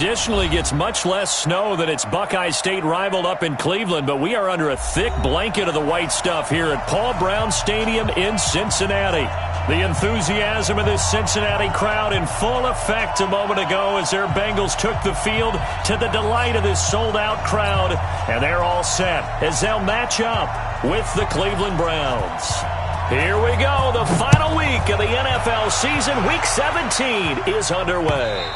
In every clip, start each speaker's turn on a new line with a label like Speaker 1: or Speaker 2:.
Speaker 1: Additionally, gets much less snow than its Buckeye State rival up in Cleveland, but we are under a thick blanket of the white stuff here at Paul Brown Stadium in Cincinnati. The enthusiasm of this Cincinnati crowd in full effect a moment ago as their Bengals took the field to the delight of this sold-out crowd, and they're all set as they'll match up with the Cleveland Browns. Here we go. The final week of the NFL season. Week 17 is underway.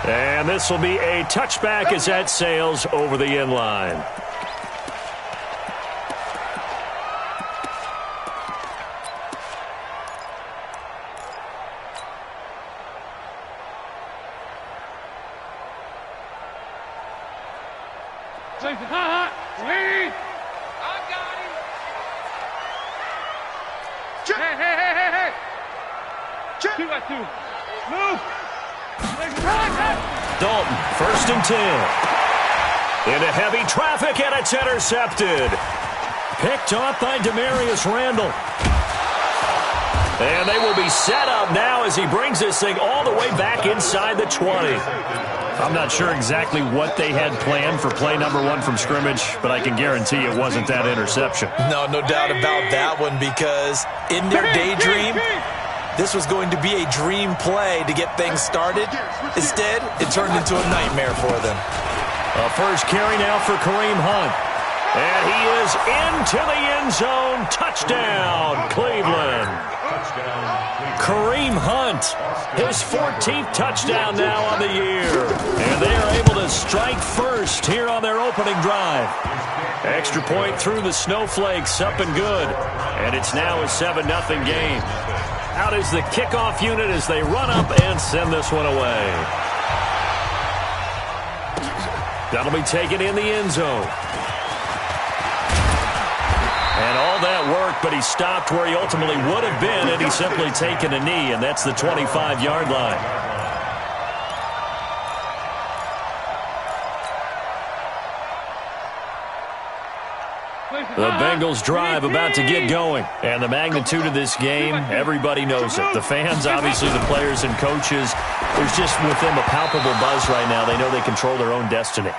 Speaker 1: And this will be a touchback as that sails over the end line. Dalton, 1st and 10. Into heavy traffic, and it's intercepted. Picked off by Demarius Randall. And they will be set up now as he brings this thing all the way back inside the 20. I'm not sure exactly what they had planned for play number 1 from scrimmage, but I can guarantee it wasn't that interception.
Speaker 2: No doubt about that one, because in their daydream, this was going to be a dream play to get things started. Instead, it turned into a nightmare for them.
Speaker 1: A first carry now for Kareem Hunt. And he is into the end zone. Touchdown, Cleveland. Kareem Hunt, his 14th touchdown now on the year. And they are able to strike first here on their opening drive. Extra point through the snowflakes, up and good. And it's now a 7-0 game. Out is the kickoff unit as they run up and send this one away. That'll be taken in the end zone. And all that work, but he stopped where he ultimately would have been had he simply taken a knee, and that's the 25-yard line. The Bengals drive about to get going. And the magnitude of this game, everybody knows it. The fans, obviously the players and coaches, there's just with them a palpable buzz right now. They know they control their own destiny.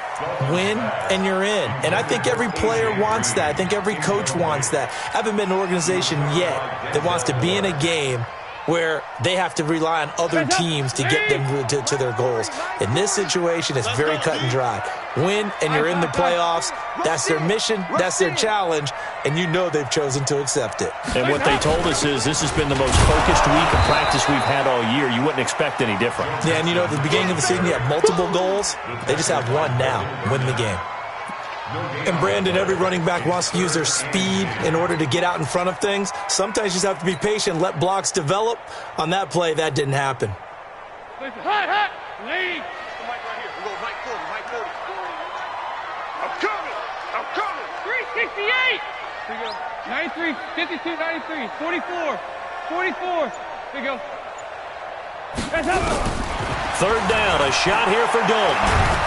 Speaker 2: Win and you're in. And I think every player wants that. I think every coach wants that. I haven't been an organization yet that wants to be in a game where they have to rely on other teams to get them to their goals. In this situation, it's very cut and dry. Win, and you're in the playoffs. That's their mission. That's their challenge. And you know they've chosen to accept it.
Speaker 1: And what they told us is this has been the most focused week of practice we've had all year. You wouldn't expect any different.
Speaker 2: Yeah, and you know, at the beginning of the season, you have multiple goals. They just have one now, win the game. And, Brandon, every running back wants to use their speed in order to get out in front of things. Sometimes you just have to be patient, let blocks develop. On that play, that didn't happen.
Speaker 3: Lead. I'm coming. 368. Here we go. 93, 52, 93, 44, 44. Here we go.
Speaker 1: Third down, a shot here for Dalton.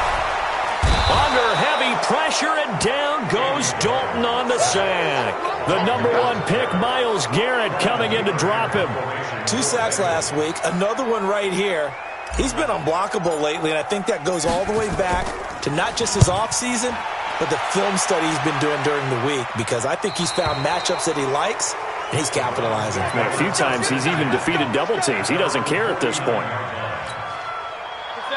Speaker 1: Under heavy pressure, and down goes Dalton on the sack. The number 1 pick, Myles Garrett, coming in to drop him.
Speaker 2: 2 sacks last week, another one right here. He's been unblockable lately, and I think that goes all the way back to not just his offseason, but the film study he's been doing during the week, because I think he's found matchups that he likes, and he's capitalizing.
Speaker 1: And a few times he's even defeated double teams. He doesn't care at this point.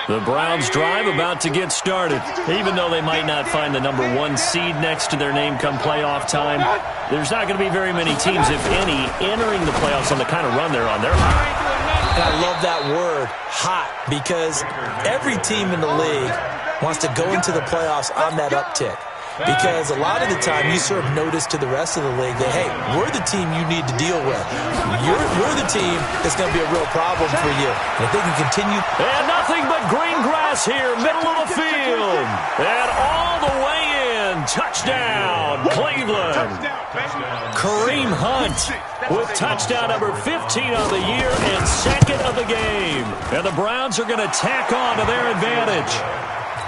Speaker 1: The Browns drive about to get started. Even though they might not find the number 1 seed next to their name come playoff time, there's not going to be very many teams, if any, entering the playoffs on the kind of run they're on. They're hot.
Speaker 2: And I love that word, hot, because every team in the league wants to go into the playoffs on that uptick. Because a lot of the time you serve notice to the rest of the league that, hey, we're the team you need to deal with. We're the team that's going to be a real problem for you. And if they can continue.
Speaker 1: And nothing but green grass here, middle of the field. And all the way in. Touchdown, Cleveland. Kareem Hunt with touchdown number 15 on the year and 2nd of the game. And the Browns are going to tack on to their advantage.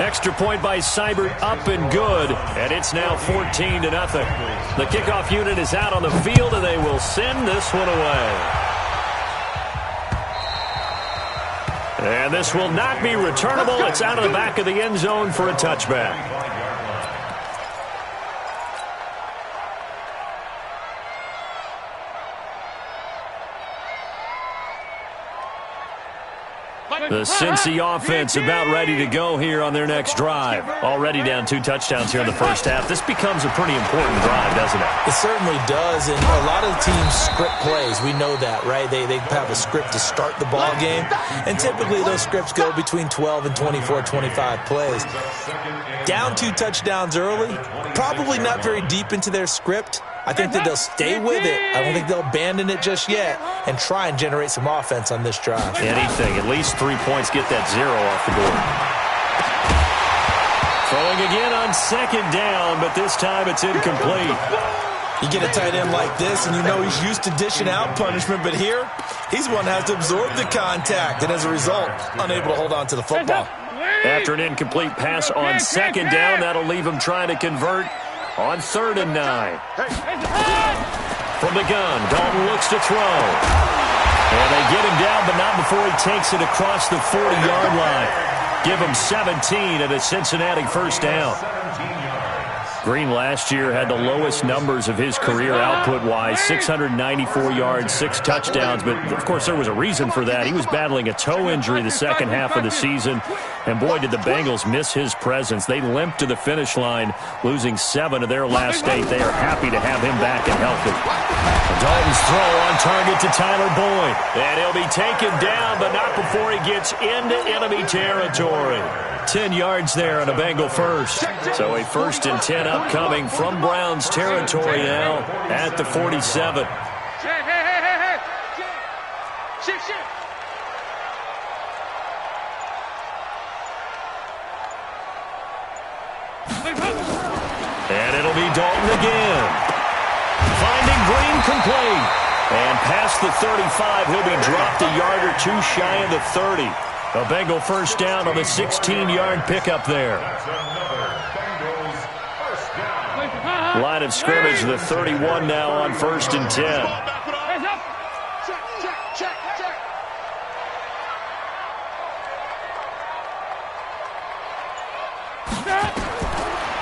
Speaker 1: Extra point by Seibert, up and good, and it's now 14-0. The kickoff unit is out on the field, and they will send this one away. And this will not be returnable. It's out of the back of the end zone for a touchback. The Cincy offense about ready to go here on their next drive. Already down 2 touchdowns here in the first half. This becomes a pretty important drive, doesn't it?
Speaker 2: It certainly does, and a lot of teams script plays. We know that, right? They have a script to start the ball game, and typically those scripts go between 12 and 24, 25 plays. Down 2 touchdowns early, probably not very deep into their script. I think that they'll stay with it. I don't think they'll abandon it just yet and try and generate some offense on this drive.
Speaker 1: Anything. At least 3 points, get that 0 off the board. Throwing again on second down, but this time it's incomplete.
Speaker 2: You get a tight end like this, and you know he's used to dishing out punishment, but here, he's one that has to absorb the contact, and as a result, unable to hold on to the football.
Speaker 1: After an incomplete pass on second down, that'll leave him trying to convert on 3rd and 9. From the gun, Dalton looks to throw. And they get him down, but not before he takes it across the 40-yard line. Give him 17 at a Cincinnati first down. Green last year had the lowest numbers of his career output-wise, 694 yards, 6 touchdowns. But, of course, there was a reason for that. He was battling a toe injury the second half of the season. And, boy, did the Bengals miss his presence. They limped to the finish line, losing 7 of their last 8. They are happy to have him back and healthy. Dalton's throw on target to Tyler Boyd. And he'll be taken down, but not before he gets into enemy territory. 10 yards there on a Bengal first. So a 1st and 10 upcoming from Browns territory now at the 47. And it'll be Dalton again. Finding Green complete. And past the 35, he'll be dropped a yard or 2 shy of the 30. A Bengal first down on the 16-yard pickup there. Line of scrimmage, the 31 now on 1st and 10.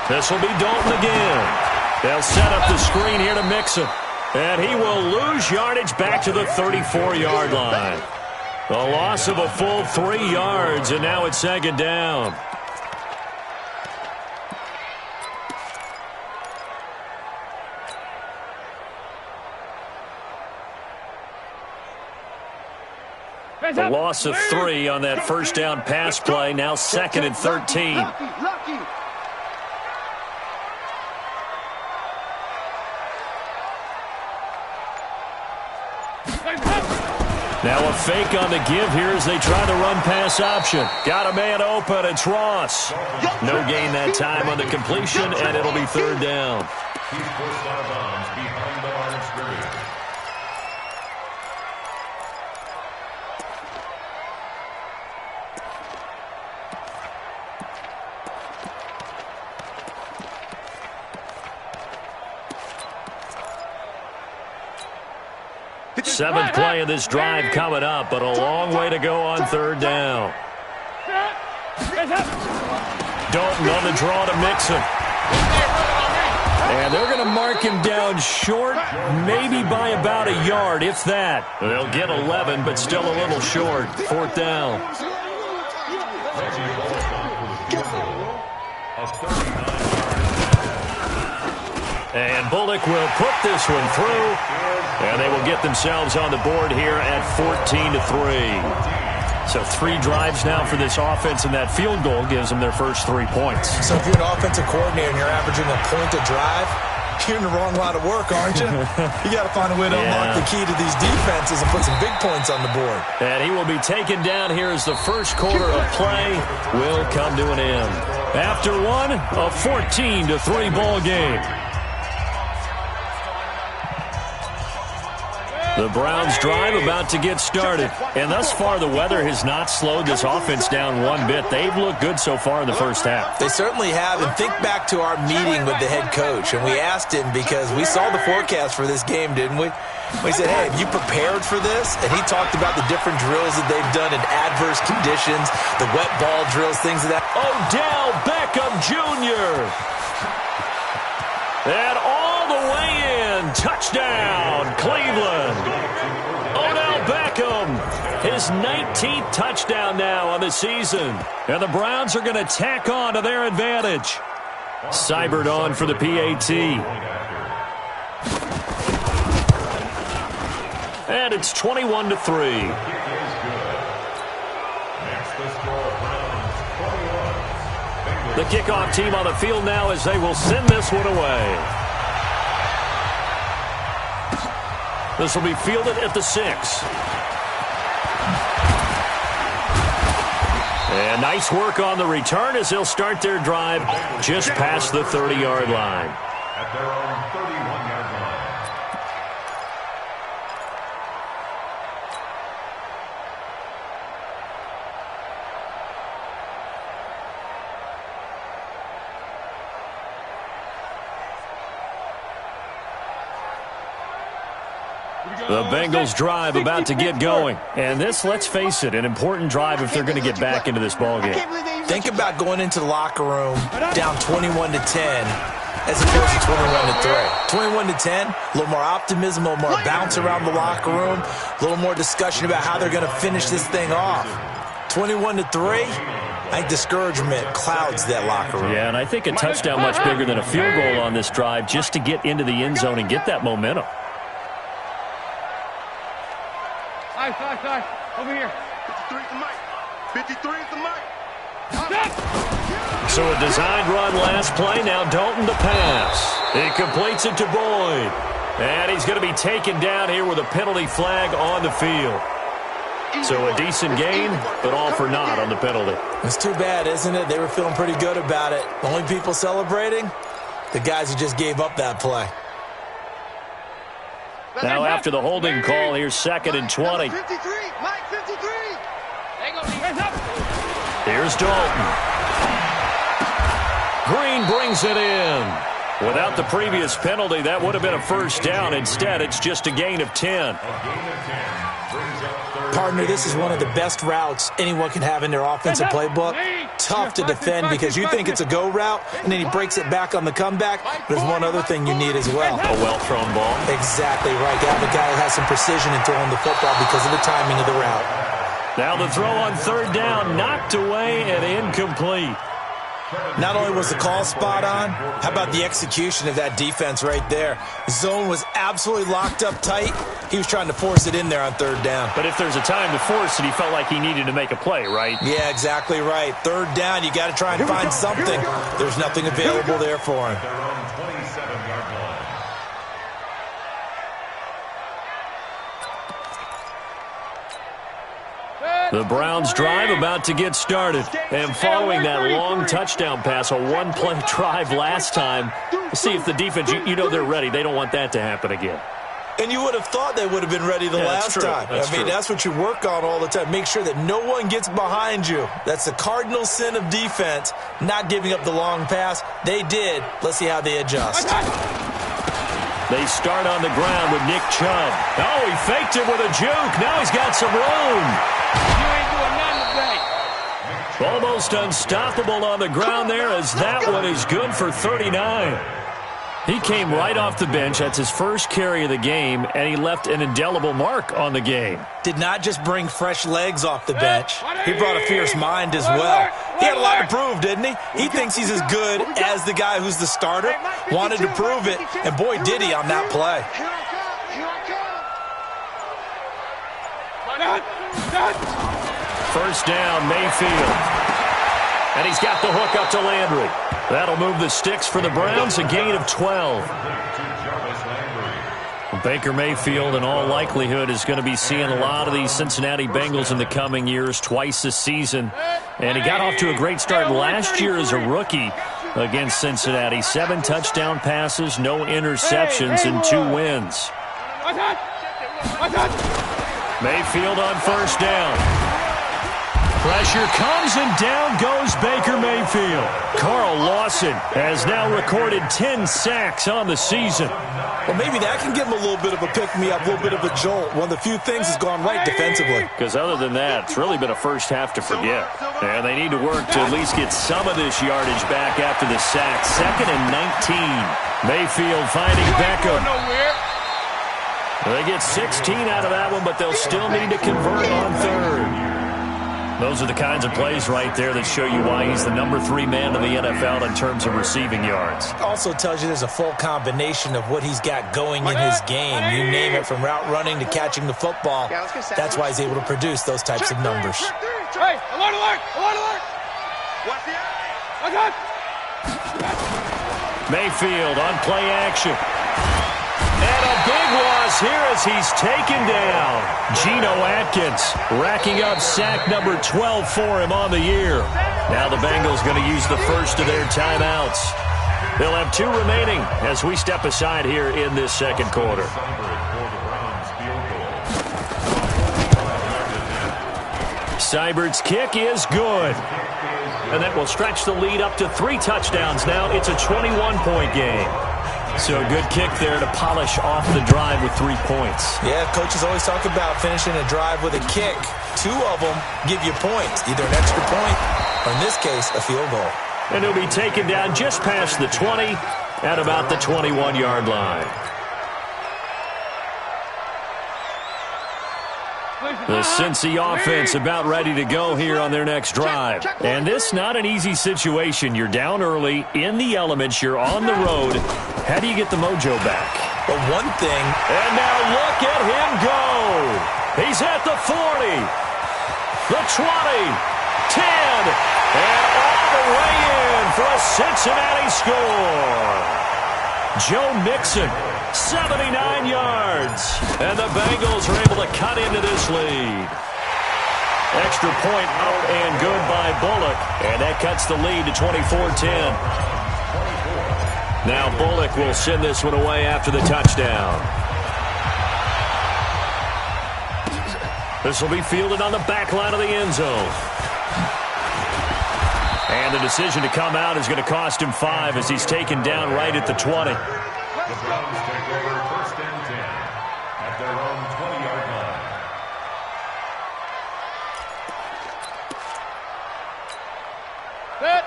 Speaker 1: This will be Dalton again. They'll set up the screen here to Mixon. And he will lose yardage back to the 34-yard line. A loss of a full 3 yards, and now it's 2nd down. The loss of 3 on that first down pass play, now 2nd and 13. Now a fake on the give here as they try the run-pass option. Got a man open. It's Ross. No gain that time on the completion, and it'll be 3rd down. He's forced out of bounds behind the line of scrimmage. Seventh play of this drive coming up, but a long way to go on 3rd down. Dalton on the draw to Mixon. And they're going to mark him down short, maybe by about a yard, if that. They'll get 11, but still a little short. 4th down. And Bullock will put this one through. And they will get themselves on the board here at 14-3. So 3 drives now for this offense, and that field goal gives them their first 3 points.
Speaker 2: So if you're an offensive coordinator and you're averaging a point a drive, you're in the wrong line of work, aren't you? You got to find a way to unlock the key to these defenses and put some big points on the board.
Speaker 1: And he will be taken down here as the first quarter of play will come to an end. After one, a 14-3 ball game. The Browns drive about to get started. And thus far, the weather has not slowed this offense down one bit. They've looked good so far in the first half.
Speaker 2: They certainly have. And think back to our meeting with the head coach. And we asked him because we saw the forecast for this game, didn't we? We said, hey, have you prepared for this? And he talked about the different drills that they've done in adverse conditions, the wet ball drills, things of that.
Speaker 1: Odell Beckham Jr. And all the way in. Touchdown, Cleveland. Odell Beckham, his 19th touchdown now on the season. And the Browns are going to tack on to their advantage. Seibert on for the PAT. And it's 21-3. The kickoff team on the field now as they will send this one away. This will be fielded at the 6. And nice work on the return as they'll start their drive just past the 30-yard line.
Speaker 4: At their own 31-yard line.
Speaker 1: The Bengals drive about to get going. And this, let's face it, an important drive if they're going to get back into this ballgame.
Speaker 2: Think about going into the locker room down 21-10 as opposed to 21-3. 21-10, a little more optimism, a little more bounce around the locker room, a little more discussion about how they're going to finish this thing off. 21-3, I think discouragement clouds that locker room.
Speaker 1: Yeah, and I think a touchdown much bigger than a field goal on this drive just to get into the end zone and get that momentum.
Speaker 3: Side. Over here.
Speaker 4: 53 is the mic. 53 is the mic.
Speaker 1: So a designed run last play. Now Dalton to pass. He completes it to Boyd. And he's going to be taken down here with a penalty flag on the field. So a decent gain, but all for naught on the penalty.
Speaker 2: It's too bad, isn't it? They were feeling pretty good about it. The only people celebrating, the guys who just gave up that play.
Speaker 1: Now after the holding call, here's 2nd and 20.
Speaker 3: 53. Mike 53.
Speaker 1: Here's Dalton. Green brings it in. Without the previous penalty, that would have been a first down. Instead, it's just a gain of 10.
Speaker 2: Partner, this is one of the best routes anyone can have in their offensive playbook. Tough to defend because you think it's a go route, and then he breaks it back on the comeback. There's one other thing you need as well.
Speaker 1: A well-thrown ball.
Speaker 2: Exactly right. You have a guy who has some precision in throwing the football because of the timing of the route.
Speaker 1: Now the throw on 3rd down, knocked away and incomplete.
Speaker 2: Not only was the call spot on, how about the execution of that defense right there? Zone was absolutely locked up tight. He was trying to force it in there on 3rd down.
Speaker 1: But if there's a time to force it, he felt like he needed to make a play, right?
Speaker 2: Yeah, exactly right. 3rd down, you got to try and find something. There's nothing available there for him.
Speaker 1: The Browns drive about to get started. And following that long touchdown pass, a one-play drive last time, see if the defense, you know they're ready. They don't want that to happen again.
Speaker 2: And you would have thought they would have been ready the last time. That's what you work on all the time. Make sure that no one gets behind you. That's the cardinal sin of defense, not giving up the long pass. They did. Let's see how they adjust.
Speaker 1: They start on the ground with Nick Chubb. Oh, he faked it with a juke. Now he's got some room.
Speaker 3: You ain't doing nothing today.
Speaker 1: Almost unstoppable on the ground there as that one is good for 39. He came right off the bench. That's his first carry of the game, and he left an indelible mark on the game.
Speaker 2: Did not just bring fresh legs off the bench. He brought a fierce mind as well. He had a lot to prove, didn't he? He thinks he's as good as the guy who's the starter. Wanted to prove it, and boy, did he on that play.
Speaker 1: First down, Mayfield. And he's got the hook up to Landry. That'll move the sticks for the Browns, a gain of 12. Baker Mayfield, in all likelihood, is going to be seeing a lot of these Cincinnati Bengals in the coming years, twice this season. And he got off to a great start last year as a rookie against Cincinnati. 7 touchdown passes, no interceptions, and 2 wins. Mayfield on first down. Pressure comes, and down goes Baker Mayfield. Carl Lawson has now recorded 10 sacks on the season.
Speaker 2: Well, maybe that can give him a little bit of a pick-me-up, a little bit of a jolt. One of the few things has gone right defensively.
Speaker 1: Because other than that, it's really been a first half to forget. And they need to work to at least get some of this yardage back after the sack. 2nd and 19. Mayfield finding Beckham. They get 16 out of that one, but they'll still need to convert on third. Those are the kinds of plays right there that show you why he's the number 3 man in the NFL in terms of receiving yards.
Speaker 2: Also tells you there's a full combination of what he's got going in his game. You name it, from route running to catching the football. That's why he's able to produce those types of numbers.
Speaker 3: Hey, alert, alert, alert, alert.
Speaker 4: Watch the eye.
Speaker 3: Watch out.
Speaker 1: Mayfield on play action. And a big loss here as he's taken down. Geno Atkins racking up sack number 12 for him on the year. Now the Bengals going to use the first of their timeouts. They'll have 2 remaining as we step aside here in this second quarter. Seibert's kick is good. And that will stretch the lead up to 3 touchdowns now. It's a 21-point game. So a good kick there to polish off the drive with 3 points.
Speaker 2: Yeah, coaches always talk about finishing a drive with a kick. 2 of them give you points, either an extra point or, in this case, a field goal.
Speaker 1: And he'll be taken down just past the 20 at about the 21-yard line. The Cincy offense about ready to go here on their next drive. And this not an easy situation. You're down early, in the elements, you're on the road. How do you get the mojo back?
Speaker 2: But one thing...
Speaker 1: And now look at him go. He's at the 40, the 20, 10, and all the way in for a Cincinnati score. Joe Mixon, 79 yards. And the Bengals are able to cut into this lead. Extra point up and good by Bullock. And that cuts the lead to 24-10. Now Bullock will send this one away after the touchdown. This will be fielded on the back line of the end zone. And the decision to come out is going to cost him 5 as he's taken down right at the 20.
Speaker 4: The Browns take over 1st and 10 at their own 20-yard line.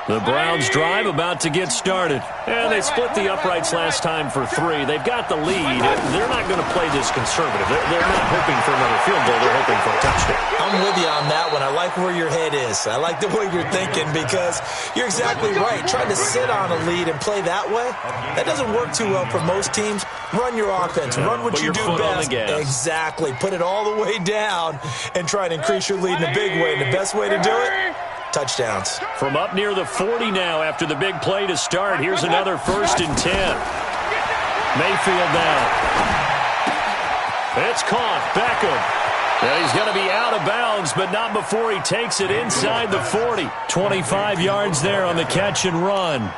Speaker 1: The Browns drive about to get started. And they split the uprights last time for 3. They've got the lead. They're not going to play this conservative. They're not hoping for another field goal. They're hoping for a touchdown.
Speaker 2: I'm with you on that one. I like where your head is. I like the way you're thinking, because you're exactly right. Trying to sit on a lead and play that way, that doesn't work too well for most teams. Run your offense. Run what you do best. Exactly. Put it all the way down and try to increase your lead in a big way. And the best way to do it? Touchdowns.
Speaker 1: From up near the 40 now after the big play to start. Here's another 1st and 10. Mayfield now. It's caught. Beckham. And he's going to be out of bounds, but not before he takes it inside the 40. 25 yards there on the catch and run.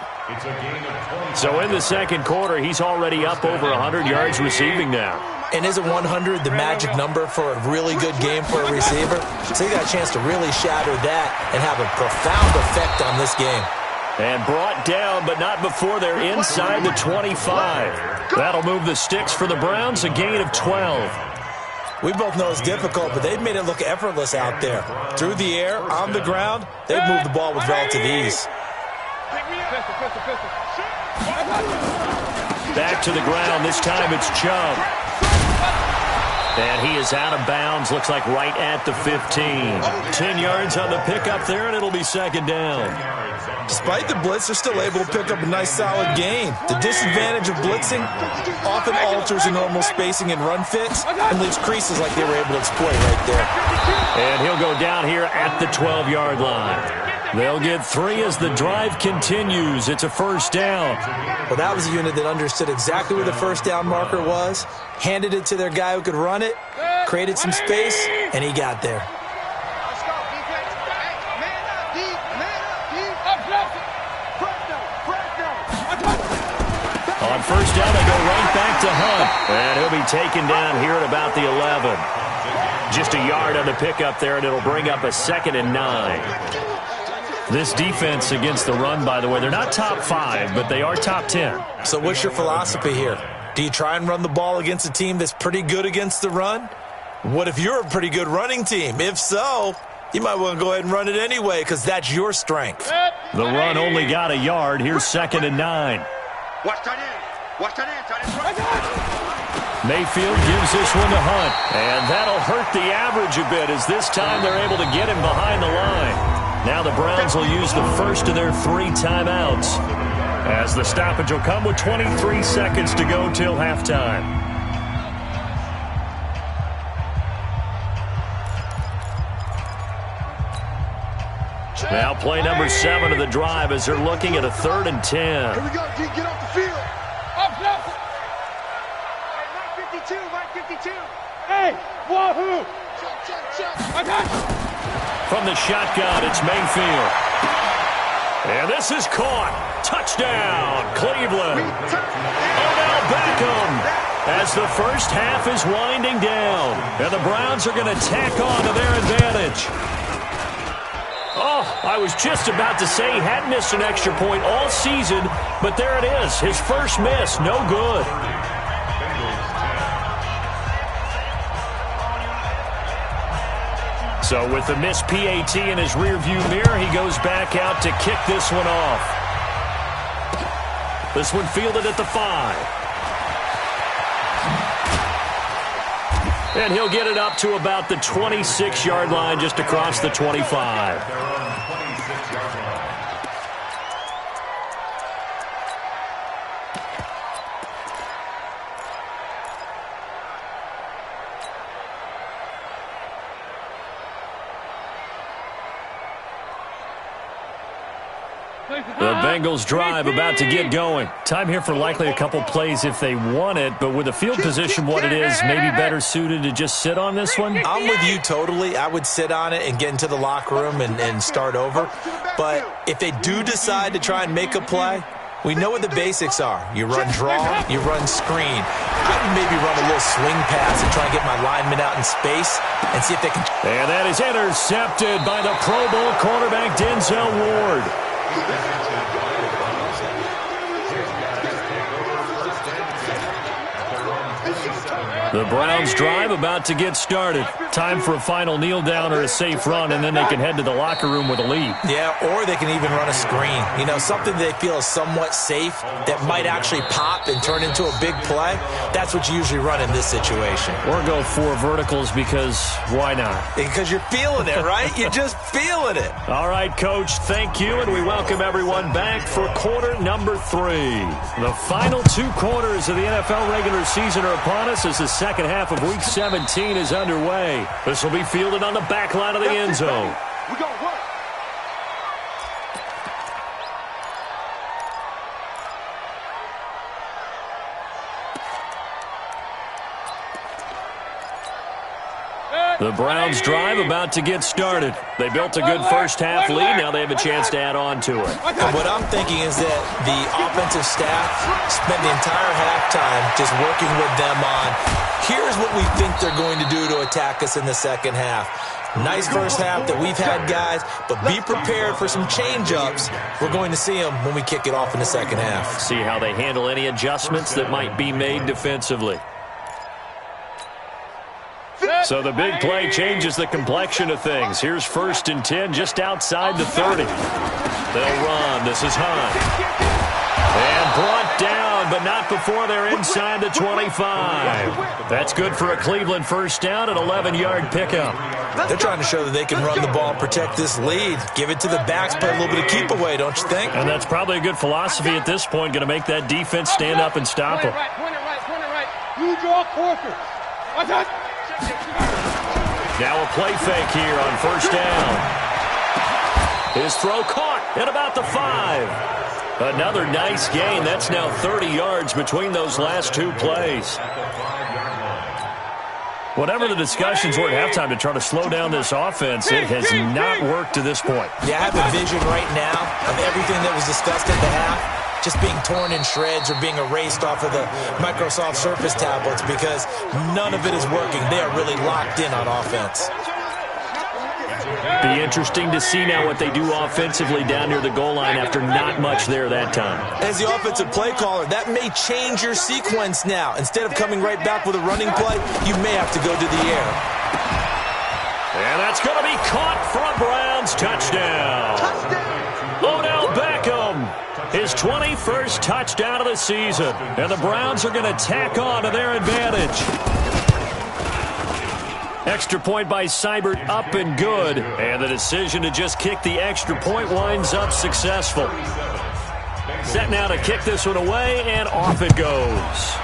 Speaker 1: So in the second quarter, he's already up over 100 yards receiving now.
Speaker 2: And isn't 100 the magic number for a really good game for a receiver? So you got a chance to really shatter that and have a profound effect on this game.
Speaker 1: And brought down, but not before they're inside the 25. That'll move the sticks for the Browns, a gain of 12.
Speaker 2: We both know it's difficult, but they've made it look effortless out there. Through the air, on the ground, they've moved the ball with relative ease.
Speaker 1: Back to the ground. This time it's Chubb. And he is out of bounds. Looks like right at the 15. 10 yards on the pickup there, and it'll be second down.
Speaker 2: Despite the blitz, they're still able to pick up a nice, solid gain. The disadvantage of blitzing often alters the normal spacing and run fits and leaves creases like they were able to exploit right there.
Speaker 1: And he'll go down here at the 12-yard line. They'll get 3 as the drive continues. It's a first down.
Speaker 2: Well, that was a unit that understood exactly where the first down marker was, handed it to their guy who could run it, created some space, and he got there. On
Speaker 1: first down. They go right back to Hunt. And he'll be taken down here at about the 11. Just a yard on the pickup there, and it'll bring up a 2nd and 9. This defense against the run, by the way, they're not top 5, but they are top 10.
Speaker 2: So what's your philosophy here? Do you try and run the ball against a team that's pretty good against the run? What if you're a pretty good running team? If so, you might want to go ahead and run it anyway because that's your strength.
Speaker 1: The run only got a yard. Here's 2nd and 9.
Speaker 3: Watch tight end. Watch tight end. Tight end.
Speaker 1: Mayfield gives this one to Hunt. And that'll hurt the average a bit as this time they're able to get him behind the line. Now the Browns will use the first of their 3 timeouts as the stoppage will come with 23 seconds to go till halftime. Now play number 7 of the drive as they're looking at a 3rd and 10.
Speaker 3: Here we go, D. Get off the field. Up. Right 52, right 52. Hey, wahoo. Check. I got you.
Speaker 1: From the shotgun, it's Mayfield. And this is caught. Touchdown, Cleveland. Odell Beckham as the first half is winding down. And the Browns are going to tack on to their advantage. Oh, I was just about to say he hadn't missed an extra point all season, but there it is. His first miss, no good. So with the missed PAT in his rearview mirror, he goes back out to kick this one off. This one fielded at the 5. And he'll get it up to about the 26-yard line, just across the 25. The Bengals drive about to get going. Time here for likely a couple plays if they want it, but with the field position what it is, maybe better suited to just sit on this one?
Speaker 2: I'm with you totally. I would sit on it and get into the locker room and start over. But if they do decide to try and make a play, we know what the basics are. You run draw, you run screen. I would maybe run a little swing pass and try and get my linemen out in space and see if they can.
Speaker 1: And that is intercepted by the Pro Bowl quarterback Denzel Ward. The Browns drive about to get started. Time for a final kneel down or a safe run, and then they can head to the locker room with a lead.
Speaker 2: Yeah, or they can even run a screen. You know, something they feel is somewhat safe that might actually pop and turn into a big play. That's what you usually run in this situation.
Speaker 1: Or go 4 verticals because why not?
Speaker 2: Because you're feeling it, right? You're just feeling it.
Speaker 1: All right, Coach, thank you, and we welcome everyone back for quarter number 3. The final 2 quarters of the NFL regular season are upon us as the second half of Week 17 is underway. This will be fielded on the back line of the end zone.
Speaker 3: We got work.
Speaker 1: The Browns drive about to get started. They built a good first half lead. Now they have a chance to add on to it.
Speaker 2: And what I'm thinking is that the offensive staff spent the entire halftime just working with them on, here's what we think they're going to do to attack us in the second half. Nice first half that we've had, guys, but be prepared for some change-ups. We're going to see them when we kick it off in the second half.
Speaker 1: See how they handle any adjustments that might be made defensively. So the big play changes the complexion of things. Here's 1st and 10 just outside the 30. They'll run. This is Hunt. And brought down, but not before they're inside the 25. That's good for a Cleveland first down, an 11-yard pickup.
Speaker 2: They're trying to show that they can run the ball and protect this lead. Give it to the backs, play a little bit of keep away, don't you think?
Speaker 1: And that's probably a good philosophy at this point, going to make that defense stand up and stop them.
Speaker 3: Point it right. You draw closer. Watch out.
Speaker 1: Now a play fake here on first down. His throw caught at about the 5. Another nice gain. That's now 30 yards between those last 2 plays. Whatever the discussions were at halftime to try to slow down this offense, it has not worked to this point.
Speaker 2: Yeah, I have a vision right now of everything that was discussed at the half just being torn in shreds or being erased off of the Microsoft Surface tablets because none of it is working. They are really locked in on offense.
Speaker 1: Be interesting to see now what they do offensively down near the goal line after not much there that time.
Speaker 2: As the offensive play caller, that may change your sequence now. Instead of coming right back with a running play, you may have to go to the air.
Speaker 1: And that's going to be caught for a Browns touchdown. Odell Beckham, his 21st touchdown of the season. And the Browns are going to tack on to their advantage. Extra point by Seibert, up and good. And the decision to just kick the extra point winds up successful. Set now to kick this one away, and off it goes.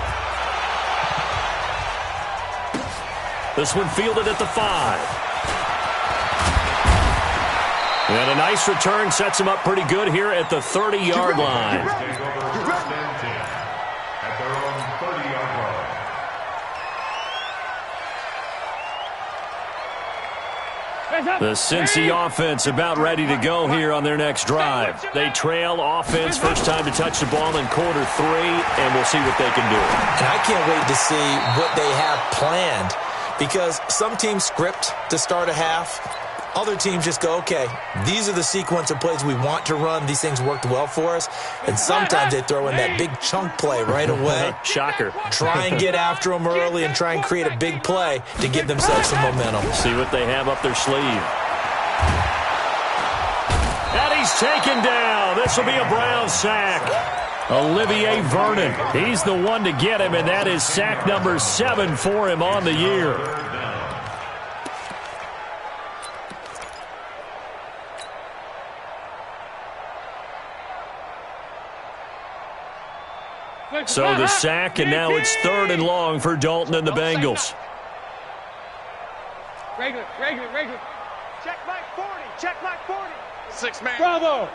Speaker 1: This one fielded at the 5. And a nice return sets him up pretty good here at the 30-yard line.
Speaker 4: At their own 30-yard line.
Speaker 1: The Cincy offense about ready to go here on their next drive. They trail offense, first time to touch the ball in quarter 3, and we'll see what they can do.
Speaker 2: And I can't wait to see what they have planned because some teams script to start a half. Other teams just go, okay, these are the sequence of plays we want to run. These things worked well for us. And sometimes they throw in that big chunk play right away.
Speaker 1: Shocker.
Speaker 2: Try and get after them early and try and create a big play to give themselves some momentum.
Speaker 1: See what they have up their sleeve. And he's taken down. This will be a Brown sack. Olivier Vernon. He's the one to get him, and that is sack number 7 for him on the year. So the sack, and now it's 3rd and long for Dalton and the Bengals.
Speaker 3: Regular.
Speaker 5: Check Mike 40. Check Mike 40.
Speaker 3: 6-man. Bravo.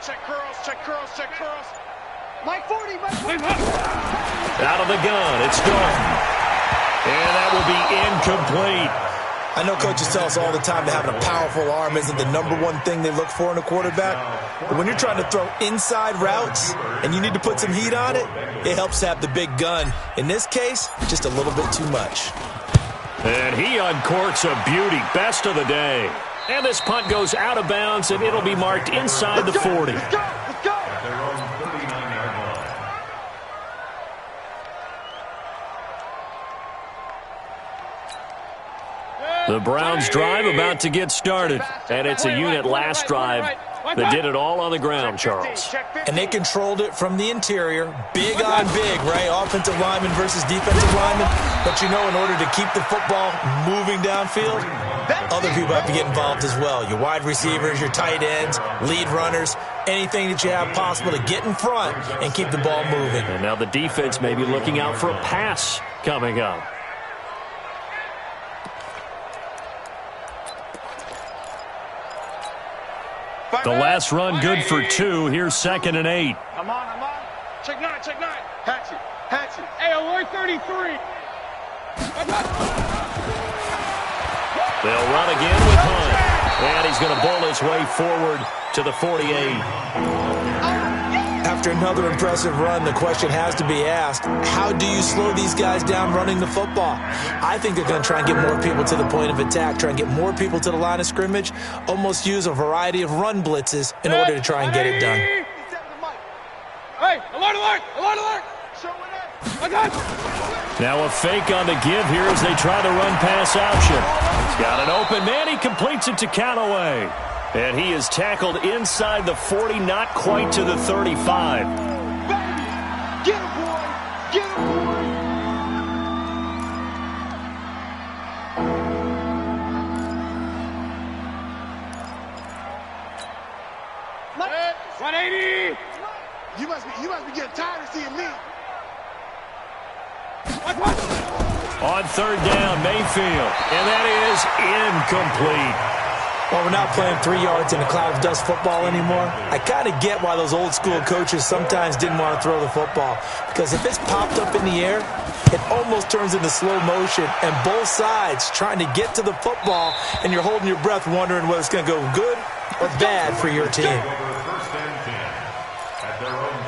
Speaker 5: Check curls. Mike 40. Mike 40.
Speaker 1: Out of the gun, it's Dalton. And that will be incomplete.
Speaker 2: I know coaches tell us all the time that having a powerful arm isn't the #1 thing they look for in a quarterback. But when you're trying to throw inside routes and you need to put some heat on it, it helps to have the big gun. In this case, just a little bit too much.
Speaker 1: And he uncorks a beauty. Best of the day. And this punt goes out of bounds, and it'll be marked inside the 40.
Speaker 5: Let's go.
Speaker 4: At their own 39-yard line.
Speaker 1: The Browns drive about to get started. And it's a unit last drive that did it all on the ground, Charles.
Speaker 2: And they controlled it from the interior. Big on big, right? Offensive lineman versus defensive lineman. But, you know, in order to keep the football moving downfield, other people have to get involved as well. Your wide receivers, your tight ends, lead runners, anything that you have possible to get in front and keep the ball moving.
Speaker 1: And now the defense may be looking out for a pass coming up. The last run good for 2. Here's 2nd and 8.
Speaker 5: I'm on. Check 9. Hatchet.
Speaker 3: Hey, 133.
Speaker 1: They'll run again with Hunt. And he's going to bowl his way forward to the 48.
Speaker 2: After another impressive run, the question has to be asked, how do you slow these guys down running the football? I think they're going to try and get more people to the point of attack, try and get more people to the line of scrimmage, almost use a variety of run blitzes in order to try and get it done.
Speaker 3: Hey, alert.
Speaker 1: Now a fake on the give here as they try the run-pass option. He's got an open man. He completes it to Callaway. And he is tackled inside the 40, not quite to the 35.
Speaker 5: Get him, boy. Mike,
Speaker 3: 180.
Speaker 5: you must be getting tired of seeing me.
Speaker 1: On 3rd down, Mayfield. And that is incomplete.
Speaker 2: Well, we're not playing 3 yards in a cloud of dust football anymore. I kind of get why those old school coaches sometimes didn't want to throw the football. Because if it's popped up in the air, it almost turns into slow motion. And both sides trying to get to the football, and you're holding your breath wondering whether it's going to go good or bad for your team.
Speaker 4: First and 10 at their own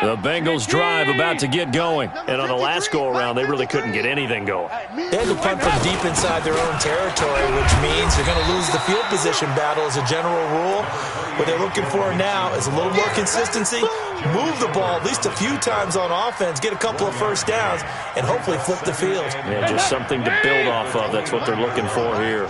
Speaker 1: The Bengals drive about to get going. And on the last go-around, they really couldn't get anything going.
Speaker 2: They had to punt from deep inside their own territory, which means they're going to lose the field position battle as a general rule. What they're looking for now is a little more consistency, move the ball at least a few times on offense, get a couple of first downs, and hopefully flip the field.
Speaker 1: Yeah, just something to build off of. That's what they're looking for here.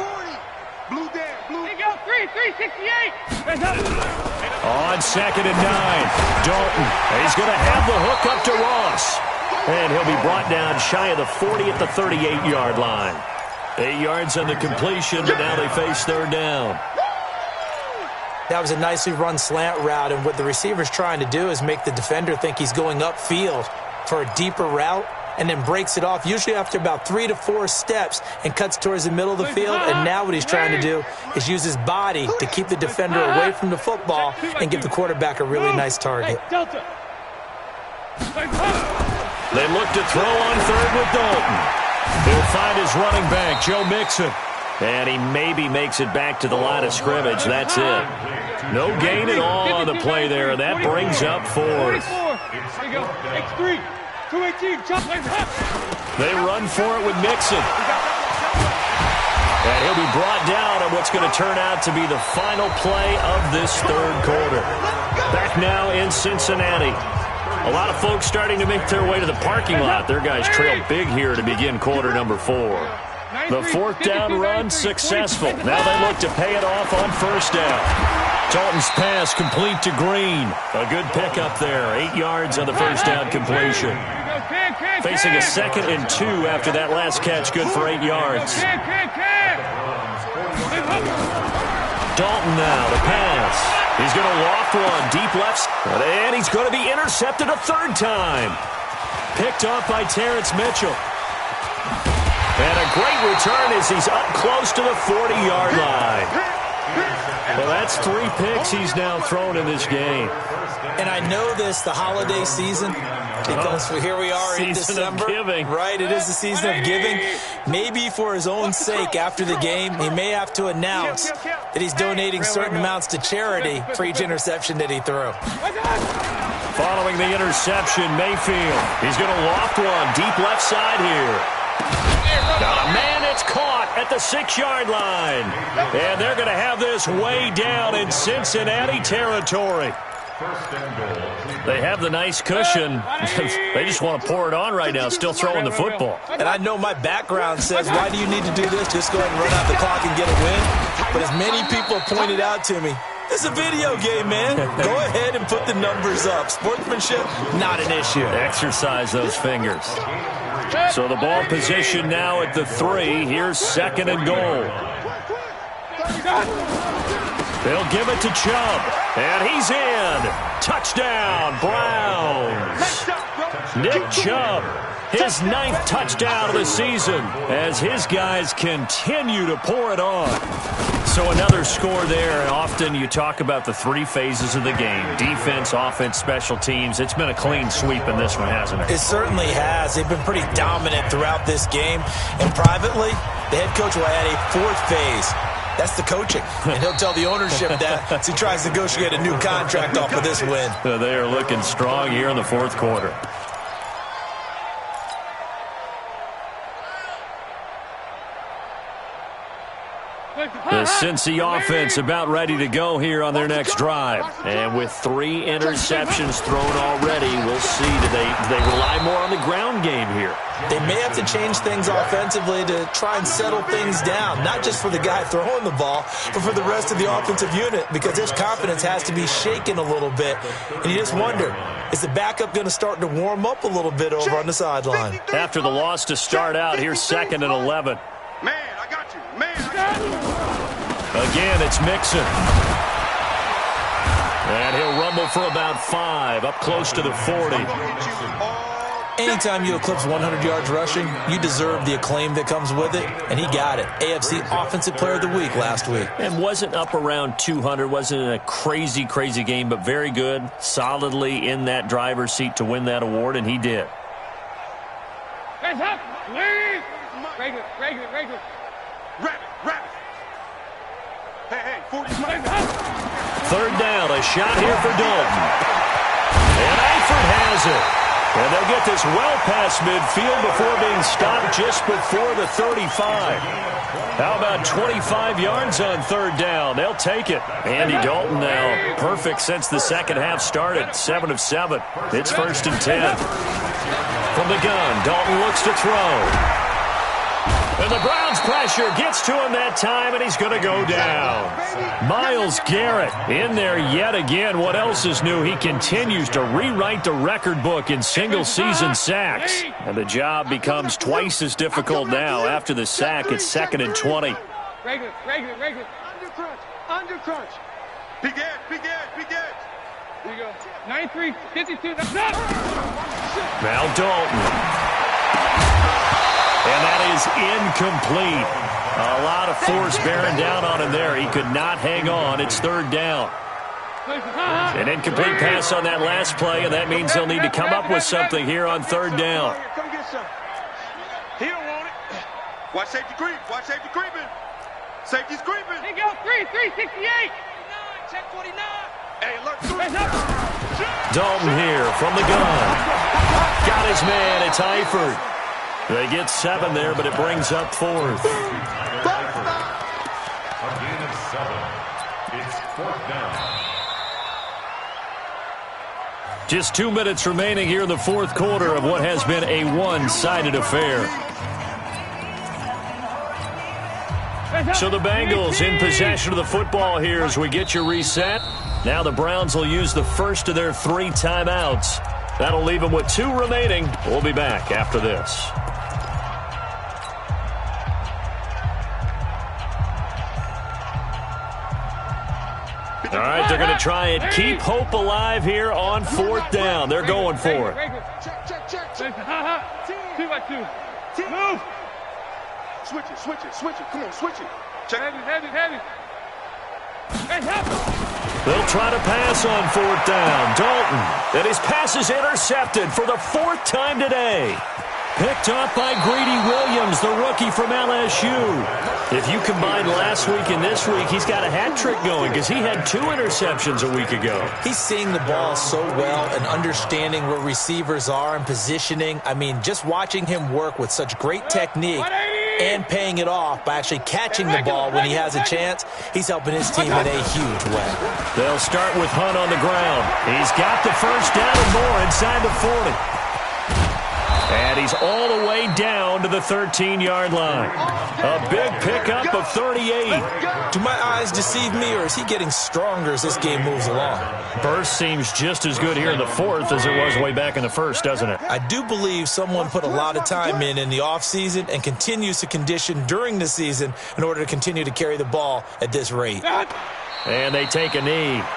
Speaker 1: On 2nd and 9, Dalton. He's going to have the hook up to Ross. And he'll be brought down shy of the 40 at the 38-yard line. 8 yards on the completion, but now they face 3rd down.
Speaker 2: That was a nicely run slant route, and what the receiver's trying to do is make the defender think he's going upfield for a deeper route, and then breaks it off, usually after about 3 to 4 steps, and cuts towards the middle of the field. And now what he's trying to do is use his body to keep the defender away from the football and give the quarterback a really nice target.
Speaker 1: They look to throw on 3rd with Dalton. He'll find his running back, Joe Mixon. And he maybe makes it back to the line of scrimmage. That's it. No gain at all on the play there. And that brings up 4th.
Speaker 3: There you go. X3. 218.
Speaker 1: They run for it with Mixon. And he'll be brought down on what's going to turn out to be the final play of this 3rd quarter. Back now in Cincinnati. A lot of folks starting to make their way to the parking lot. Their guys trail big here to begin quarter number 4. The 4th down run successful. Now they look to pay it off on 1st down. Dalton's pass complete to Green. A good pickup there. 8 yards on the 1st down completion. Facing a 2nd and 2 after that last catch, good for 8 yards. Dalton now to pass. He's going to loft one deep left. And he's going to be intercepted a 3rd time. Picked off by Terrence Mitchell. And a great return as he's up close to the 40-yard line. Well, that's 3 picks he's now thrown in this game.
Speaker 2: And I know this, the holiday season, because here we are in December.
Speaker 1: Of giving.
Speaker 2: Right, it is the season of giving. Maybe for his own sake, after the game, he may have to announce that he's donating certain amounts to charity for each interception that he threw.
Speaker 1: Following the interception, Mayfield. He's going to loft one deep left side here. Got a man, it's caught at the 6-yard line. And they're going to have this way down in Cincinnati territory. They have the nice cushion. They just want to pour it on right now, still throwing the football.
Speaker 2: And I know my background says, why do you need to do this? Just go ahead and run out the clock and get a win. But as many people pointed out to me, it's a video game, man. Go ahead and put the numbers up. Sportsmanship, not an issue.
Speaker 1: Exercise those fingers. So the ball position now at the 3. Here's 2nd and goal. They'll give it to Chubb. And he's in. Touchdown, Browns. Nick Chubb, his 9th touchdown of the season as his guys continue to pour it on. So another score there, and often you talk about the 3 phases of the game. Defense, offense, special teams. It's been a clean sweep in this one, hasn't it?
Speaker 2: It certainly has. They've been pretty dominant throughout this game. And privately, the head coach will add a 4th phase. That's the coaching. And he'll tell the ownership that as he tries to negotiate a new contract off of this win.
Speaker 1: They are looking strong here in the 4th quarter. The Cincy offense about ready to go here on their next drive. And with 3 interceptions thrown already, we'll see. Do they rely more on the ground game here?
Speaker 2: They may have to change things offensively to try and settle things down, not just for the guy throwing the ball, but for the rest of the offensive unit, because his confidence has to be shaken a little bit. And you just wonder, is the backup going to start to warm up a little bit over on the sideline?
Speaker 1: After the loss to start out, here's 2nd and 11.
Speaker 5: Man, I got you. Man, I got you.
Speaker 1: Again, it's Mixon. And he'll rumble for about 5, up close to the 40.
Speaker 2: Anytime you eclipse 100 yards rushing, you deserve the acclaim that comes with it, and he got it. AFC Offensive Player of the Week last week.
Speaker 1: And wasn't up around 200, wasn't a crazy, crazy game, but very good, solidly in that driver's seat to win that award, and he did.
Speaker 3: Hands up, leave. Regular.
Speaker 5: Rabbit. Hey, 40.
Speaker 1: 3rd down, a shot here for Dalton. And Eifert has it. And they'll get this well past midfield before being stopped just before the 35. How about 25 yards on third down? They'll take it. Andy Dalton now perfect since the second half started. 7 of 7. It's 1st and 10. From the gun, Dalton looks to throw. And the Browns pressure gets to him that time, and he's going to go down. Myles Garrett in there yet again. What else is new? He continues to rewrite the record book in single-season sacks. And the job becomes twice as difficult now. After the sack, it's 2nd and 20.
Speaker 3: Regular. Under crunch.
Speaker 5: Big edge.
Speaker 3: There you go. 93, 52.
Speaker 1: Now Dalton. And that is incomplete. A lot of force bearing down on him there. He could not hang on. It's 3rd down. An incomplete pass on that last play, and that means they'll need to come up with something here on 3rd down.
Speaker 5: Come get some. He don't want it. Watch safety creeping. Safety's creeping.
Speaker 3: There you go. 368.
Speaker 5: Check 49. Hey, alert.
Speaker 1: Dalton here from the gun. Got his man. It's Eifert. They get 7 there, but it brings up 4th.
Speaker 4: A gain of 7. It's 4th down.
Speaker 1: Just 2 minutes remaining here in the 4th quarter of what has been a one-sided affair. So the Bengals in possession of the football here as we get you reset. Now the Browns will use the first of their 3 timeouts. That'll leave them with 2 remaining. We'll be back after this. All right, they're going to try and keep hope alive here on 4th down. They're going for it.
Speaker 3: Check. 2 by 2. Move.
Speaker 5: Switch it. Come on, switch it. Check.
Speaker 3: Heavy. Hey, help.
Speaker 1: They'll try to pass on 4th down. Dalton, and his pass is intercepted for the 4th time today. Picked up by Greedy Williams, the rookie from LSU. If you combine last week and this week, he's got a hat trick going because he had 2 interceptions a week ago.
Speaker 2: He's seeing the ball so well and understanding where receivers are and positioning. I mean, just watching him work with such great technique and paying it off by actually catching the ball when he has a chance, he's helping his team in a huge way.
Speaker 1: They'll start with Hunt on the ground. He's got the 1st down and more inside the 40. And he's all the way down to the 13-yard line. A big pickup of 38.
Speaker 2: Do my eyes deceive me, or is he getting stronger as this game moves along?
Speaker 1: Burst seems just as good here in the 4th as it was way back in the 1st, doesn't it?
Speaker 2: I do believe someone put a lot of time in the offseason and continues to condition during the season in order to continue to carry the ball at this rate.
Speaker 1: And they take a knee.
Speaker 4: Mayfield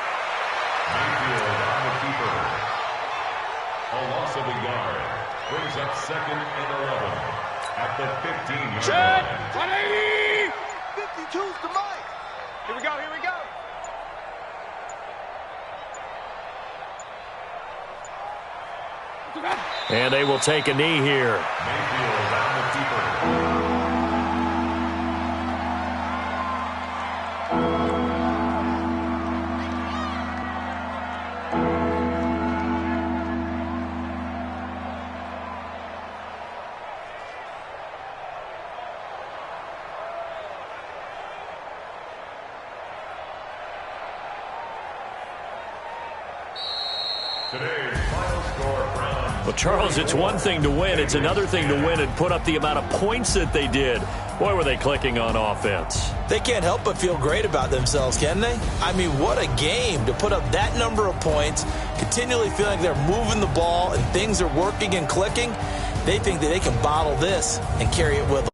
Speaker 4: on the keeper. A loss of a yard. Brings up 2nd and 11 at the 15-yard line.
Speaker 5: 52's the mic. Here we go.
Speaker 1: And they will take a knee here.
Speaker 4: Mayfield on the keeper. Today's final score, Browns.
Speaker 1: Well, Charles, it's one thing to win. It's another thing to win and put up the amount of points that they did. Boy, were they clicking on offense.
Speaker 2: They can't help but feel great about themselves, can they? I mean, what a game to put up that number of points, continually feeling like they're moving the ball and things are working and clicking. They think that they can bottle this and carry it with them.